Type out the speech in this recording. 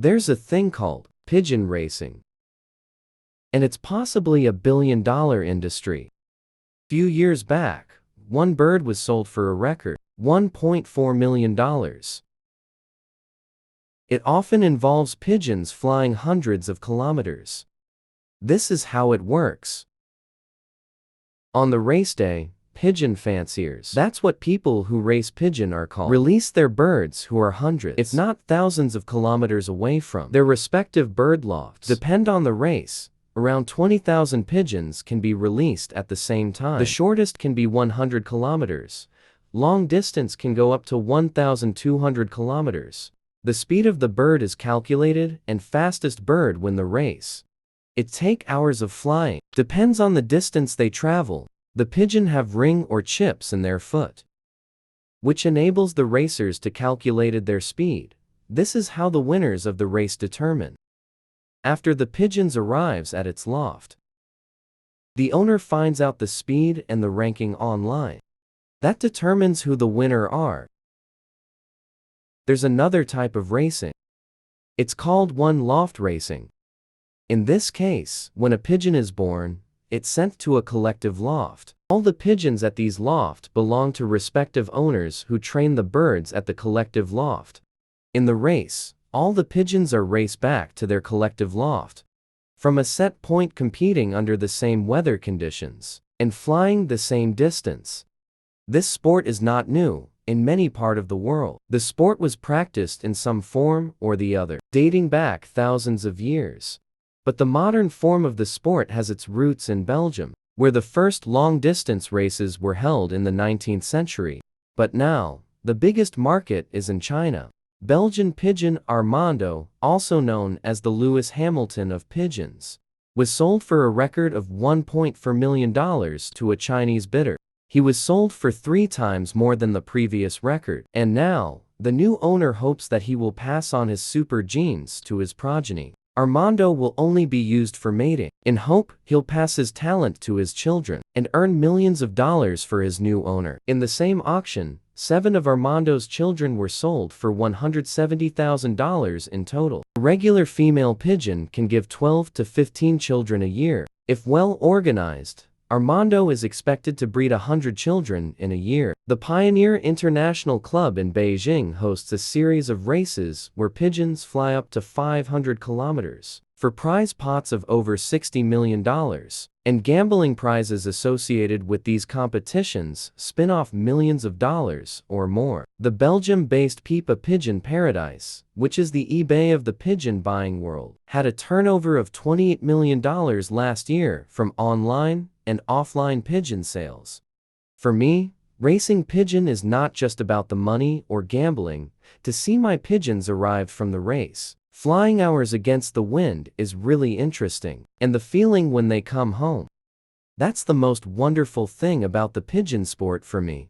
There's a thing called pigeon racing, and it's possibly a billion-dollar industry. Few years back, one bird was sold for a record $1.4 million. It often involves pigeons flying hundreds of kilometers. This is how it works. On the race day, pigeon fanciers, that's what people who race pigeon are called, release their birds who are hundreds, if not thousands of kilometers away from their respective bird lofts. Depend on the race. Around 20,000 pigeons can be released at the same time. The shortest can be 100 kilometers. Long distance can go up to 1,200 kilometers. The speed of the bird is calculated, and fastest bird win the race. It takes hours of flying. Depends on the distance they travel. The pigeon have ring or chips in their foot, which enables the racers to calculate their speed. This is how the winners of the race determine. After the pigeons arrives at its loft, the owner finds out the speed and the ranking online. That determines who the winner are. There's another type of racing. It's called one-loft racing. In this case, when a pigeon is born, it's sent to a collective loft. All the pigeons at these lofts belong to respective owners who train the birds at the collective loft. In the race, all the pigeons are raced back to their collective loft, from a set point, competing under the same weather conditions and flying the same distance. This sport is not new. In many parts of the world, the sport was practiced in some form or the other, dating back thousands of years. But the modern form of the sport has its roots in Belgium, where the first long-distance races were held in the 19th century. But now, the biggest market is in China. Belgian pigeon Armando, also known as the Lewis Hamilton of pigeons, was sold for a record of $1.4 million to a Chinese bidder. He was sold for 3 times more than the previous record, and now, the new owner hopes that he will pass on his super genes to his progeny. Armando will only be used for mating, in hope he'll pass his talent to his children, and earn millions of dollars for his new owner. In the same auction, 7 of Armando's children were sold for $170,000 in total. A regular female pigeon can give 12 to 15 children a year. If well organized, Armando is expected to breed 100 children in a year. The Pioneer International Club in Beijing hosts a series of races where pigeons fly up to 500 kilometers for prize pots of over $60 million, and gambling prizes associated with these competitions spin off millions of dollars or more. The Belgium-based Pipa Pigeon Paradise, which is the eBay of the pigeon buying world, had a turnover of $28 million last year from online and offline pigeon sales. For me, Racing Pigeon is not just about the money or gambling. To see my pigeons arrive from the race, flying hours against the wind is really interesting, and the feeling when they come home. That's the most wonderful thing about the pigeon sport for me.